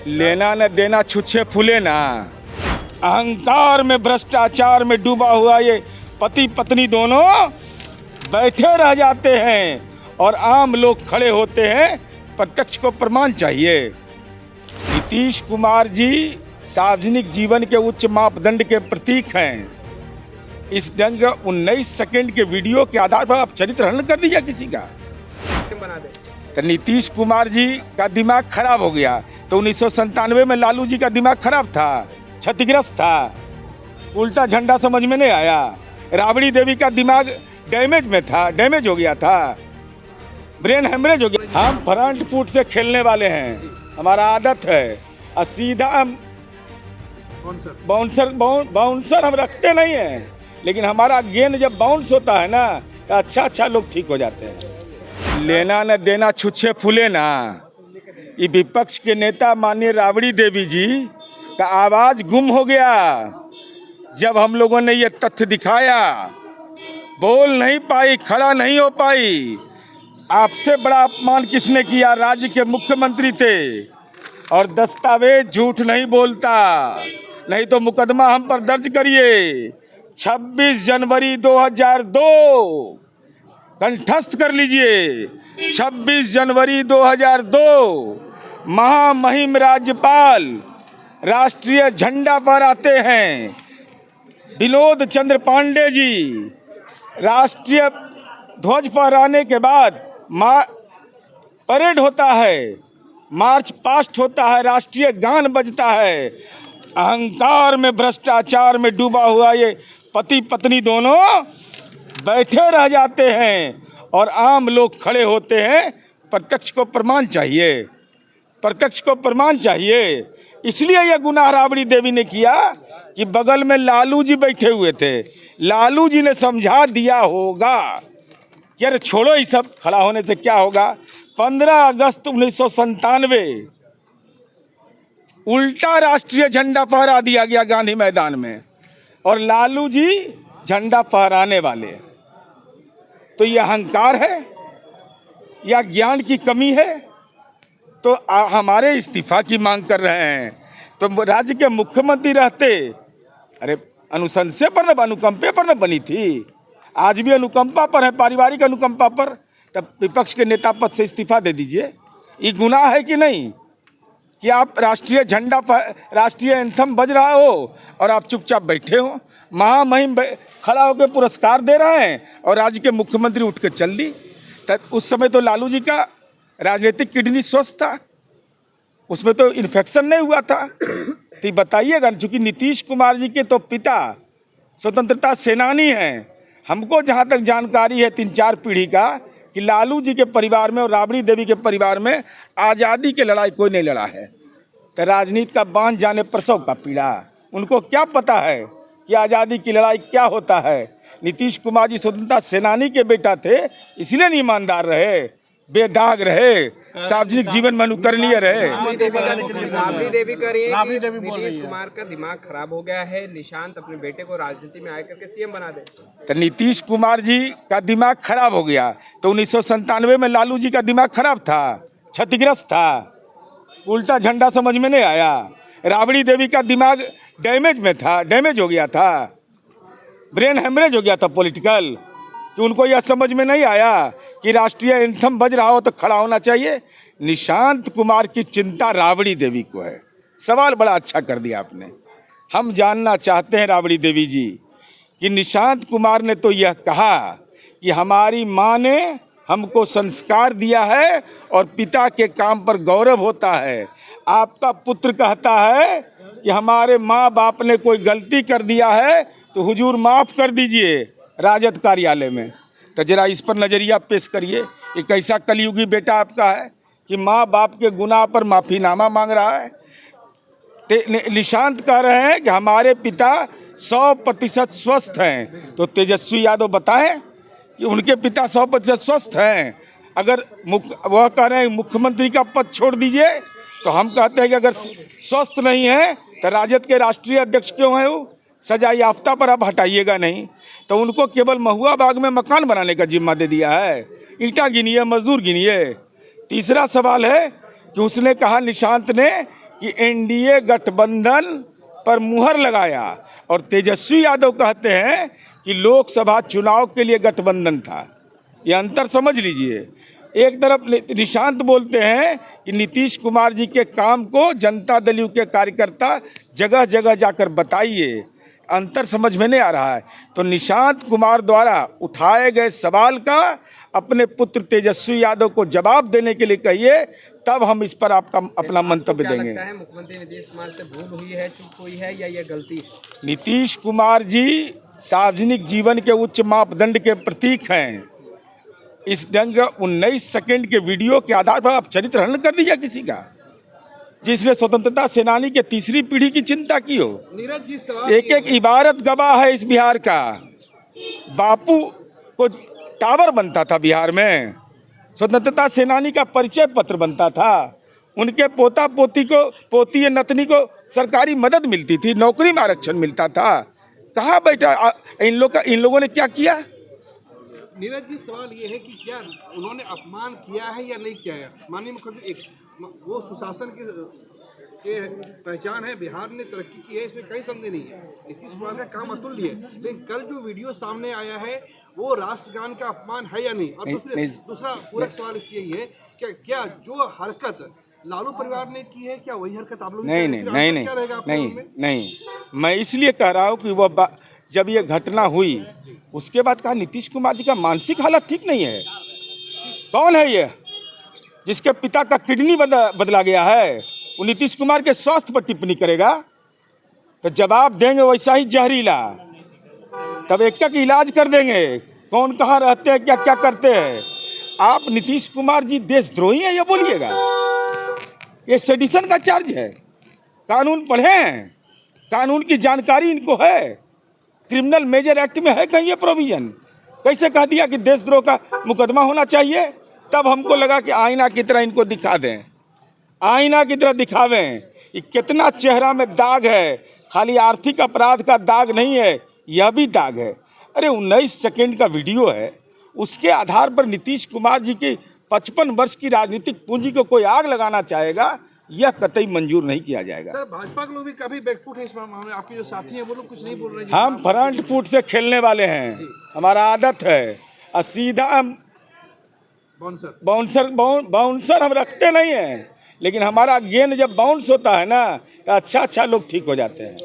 लेना न देना छुच्छे फूले ना। अहंकार में भ्रष्टाचार में डूबा हुआ ये पति पत्नी दोनों बैठे रह जाते हैं और आम लोग खड़े होते हैं। प्रत्यक्ष को प्रमाण चाहिए। नीतीश कुमार जी सार्वजनिक जीवन के उच्च मापदंड के प्रतीक हैं। इस ढंग 19 सेकंड के वीडियो के आधार पर आप चरित्र हनन कर दीजिए किसी का। बना दे तो नीतीश कुमार जी का दिमाग खराब हो गया। तो 1997 में लालू जी का दिमाग खराब था, क्षतिग्रस्त था, उल्टा झंडा समझ में नहीं आया। राबड़ी देवी का दिमाग डैमेज में था, डैमेज हो गया था, ब्रेन हेमरेज हो गया। हम फ्रंट फुट से खेलने वाले हैं, हमारा आदत है। और सीधा हम बाउंसर हम रखते नहीं हैं, लेकिन हमारा गेंद जब बाउंस होता है ना तो अच्छा लोग ठीक हो जाते हैं। लेना न देना छुच्छे फूले ना। ये विपक्ष के नेता माननीय राबड़ी देवी जी का आवाज गुम हो गया। जब हम लोगों ने ये तथ्य दिखाया, बोल नहीं पाई, खड़ा नहीं हो पाई। आपसे बड़ा अपमान किसने किया? राज्य के मुख्यमंत्री थे और दस्तावेज झूठ नहीं बोलता, नहीं तो मुकदमा हम पर दर्ज करिए। 26 जनवरी 2002 कंठस्थ कर लीजिए। 26 जनवरी 2002 महामहिम राज्यपाल राष्ट्रीय झंडा फहराते हैं। विनोद चंद्र पांडे जी राष्ट्रीय ध्वज फहराने के बाद परेड होता है, मार्च पास्ट होता है, राष्ट्रीय गान बजता है। अहंकार में भ्रष्टाचार में डूबा हुआ ये पति पत्नी दोनों बैठे रह जाते हैं और आम लोग खड़े होते हैं। प्रत्यक्ष को प्रमाण चाहिए, प्रत्यक्ष को प्रमाण चाहिए। इसलिए यह गुनाह राबड़ी देवी ने किया कि बगल में लालू जी बैठे हुए थे। लालू जी ने समझा दिया होगा कि अरे छोड़ो ये सब, खड़ा होने से क्या होगा। 15 अगस्त 1997 उल्टा राष्ट्रीय झंडा फहरा दिया गया गांधी मैदान में, और लालू जी झंडा फहराने वाले। तो यह अहंकार है या ज्ञान की कमी है? तो हमारे इस्तीफा की मांग कर रहे हैं। तो राज्य के मुख्यमंत्री रहते, अरे अनुशंसा पर न, अनुकंपे पर न बनी थी, आज भी अनुकंपा पर है, पारिवारिक अनुकंपा पर। तब विपक्ष के नेता पद से इस्तीफा दे दीजिए। ये गुनाह है कि नहीं कि आप राष्ट्रीय झंडा, राष्ट्रीय एंथम बज रहा हो और आप चुपचाप बैठे हो? महामहिम खड़ा होकर पुरस्कार दे रहे हैं और राज्य के मुख्यमंत्री उठ कर चल दी। तब उस समय तो लालू जी का राजनीतिक किडनी स्वस्थ था, उसमें तो इन्फेक्शन नहीं हुआ था। तो बताइएगा, चूँकि नीतीश कुमार जी के तो पिता स्वतंत्रता सेनानी हैं। हमको जहाँ तक जानकारी है 3-4 पीढ़ी का, कि लालू जी के परिवार में और राबड़ी देवी के परिवार में आज़ादी की लड़ाई कोई नहीं लड़ा है। तो राजनीति का बांध जाने प्रसव का पीड़ा, उनको क्या पता है कि आज़ादी की लड़ाई क्या होता है। नीतीश कुमार जी स्वतंत्रता सेनानी के बेटा थे, इसलिए नहीं ईमानदार रहे, बेदाग रहे, सार्वजनिक जीवन में अनुकरणीय रहे। राबड़ी देवी कर रही है कि नीतीश कुमार का दिमाग खराब हो गया है, निशांत अपने बेटे को राजनीति में आकर के सीएम बना दे। तो नीतीश कुमार जी का दिमाग खराब हो गया। तो 1997 में लालू जी का दिमाग खराब था, क्षतिग्रस्त था, उल्टा झंडा समझ में नहीं आया। राबड़ी देवी का दिमाग डैमेज में था, डैमेज हो गया था, ब्रेन हेमरेज हो गया था पॉलिटिकल, कि उनको यह समझ में नहीं आया कि राष्ट्रीय एंथम बज रहा हो तो खड़ा होना चाहिए। निशांत कुमार की चिंता राबड़ी देवी को है। सवाल बड़ा अच्छा कर दिया आपने। हम जानना चाहते हैं राबड़ी देवी जी कि निशांत कुमार ने तो यह कहा कि हमारी माँ ने हमको संस्कार दिया है और पिता के काम पर गौरव होता है। आपका पुत्र कहता है कि हमारे माँ बाप ने कोई गलती कर दिया है तो हुजूर माफ़ कर दीजिए राजद कार्यालय में। तो जरा इस पर नज़रिया पेश करिए। ये कैसा कलयुगी बेटा आपका है कि माँ बाप के गुनाह पर माफ़ीनामा मांग रहा है। निशांत कह रहे हैं कि हमारे पिता 100% स्वस्थ हैं। तो तेजस्वी यादव बताएं कि उनके पिता 100% स्वस्थ हैं। अगर वह कह रहे हैं मुख्यमंत्री का पद छोड़ दीजिए, तो हम कहते हैं कि अगर स्वस्थ नहीं है तो राजद के राष्ट्रीय अध्यक्ष क्यों हैं वो? सजा याफ्ता पर आप हटाइएगा नहीं। तो उनको केवल महुआ बाग में मकान बनाने का जिम्मा दे दिया है। ईंटा गिनिए, मजदूर गिनिए। तीसरा सवाल है कि उसने कहा, निशांत ने, कि एनडीए गठबंधन पर मुहर लगाया, और तेजस्वी यादव कहते हैं कि लोकसभा चुनाव के लिए गठबंधन था। ये अंतर समझ लीजिए। एक तरफ निशांत बोलते हैं कि नीतीश कुमार जी के काम को जनता दल यू के कार्यकर्ता जगह जगह जाकर बताइए, अंतर समझ में नहीं आ रहा है। तो निशांत कुमार द्वारा उठाए गए सवाल का अपने पुत्र तेजस्वी यादव को जवाब देने के लिए कहिए, तब हम इस पर आपका अपना मंतव्य क्या देंगे। लगता है मुख्यमंत्री नीतीश कुमार से भूल हुई है, चूक हुई है, या ये गलती है? नीतीश कुमार जी सार्वजनिक जीवन के उच्च मापदंड के प्रतीक हैं। इस ढंग 19 सेकंड के वीडियो के आधार पर आप चरित्र हनन कर दीजिए किसी का, जिसने स्वतंत्रता सेनानी के तीसरी पीढ़ी की चिंता की हो। नीरज जी, सवाल एक एक इबारत गवाह है इस बिहार का। बापू को टावर बनता था बिहार में, स्वतंत्रता सेनानी का परिचय पत्र बनता था, उनके पोता पोती को, पोती या नतनी को सरकारी मदद मिलती थी, नौकरी में आरक्षण मिलता था। कहाँ बैठा इन लोगों ने क्या किया? नीरज जी, सवाल ये है कि क्या उन्होंने अपमान किया है या नहीं किया है? माननीय मुख्यमंत्री, वो सुशासन के पहचान है, बिहार ने तरक्की की है, इसमें कई संदेह नहीं है। नीतीश कुमार का काम अतुल्य है, लेकिन कल जो वीडियो सामने आया है वो राष्ट्रगान का अपमान है या नहीं? और दूसरा पूरक सवाल यही है, क्या जो हरकत लालू परिवार ने की है, क्या वही हरकत आप लोग नहीं, मैं इसलिए कह रहा हूँ कि वो जब ये घटना हुई उसके बाद कहा नीतीश कुमार जी का मानसिक हालत ठीक नहीं है। कौन है ये जिसके पिता का किडनी बदला गया है? वो नीतीश कुमार के स्वास्थ्य पर टिप्पणी करेगा तो जवाब देंगे वैसा ही जहरीला, तब एक एक इलाज कर देंगे कौन कहाँ रहते हैं, क्या क्या करते हैं। आप नीतीश कुमार जी देशद्रोही हैं ये बोलिएगा? ये सेडिशन का चार्ज है। कानून पढ़े हैं, कानून की जानकारी इनको है, क्रिमिनल मेजर एक्ट में है कहीं ये प्रोविजन? कैसे कह दिया कि देशद्रोह का मुकदमा होना चाहिए? तब हमको लगा कि आईना की तरह इनको दिखा दें, आईना की तरह दिखावें कि कितना चेहरा में दाग है, खाली आर्थिक अपराध का दाग नहीं है, यह भी दाग है। अरे 19 सेकंड का वीडियो है, उसके आधार पर नीतीश कुमार जी की 55 वर्ष की राजनीतिक पूंजी को कोई आग लगाना चाहेगा, यह कतई मंजूर नहीं किया जाएगा। सर, भाजपा के लोग भी काफी बैकफुट है इस मामले में, आपके जो साथी हैं वो लोग कुछ नहीं बोल रहे हैं। हम फ्रंट फुट से खेलने वाले हैं, हमारा आदत है, और सीधा हम बाउंसर हम रखते नहीं हैं, लेकिन हमारा गेंद जब बाउंस होता है ना तो अच्छा लोग ठीक हो जाते हैं।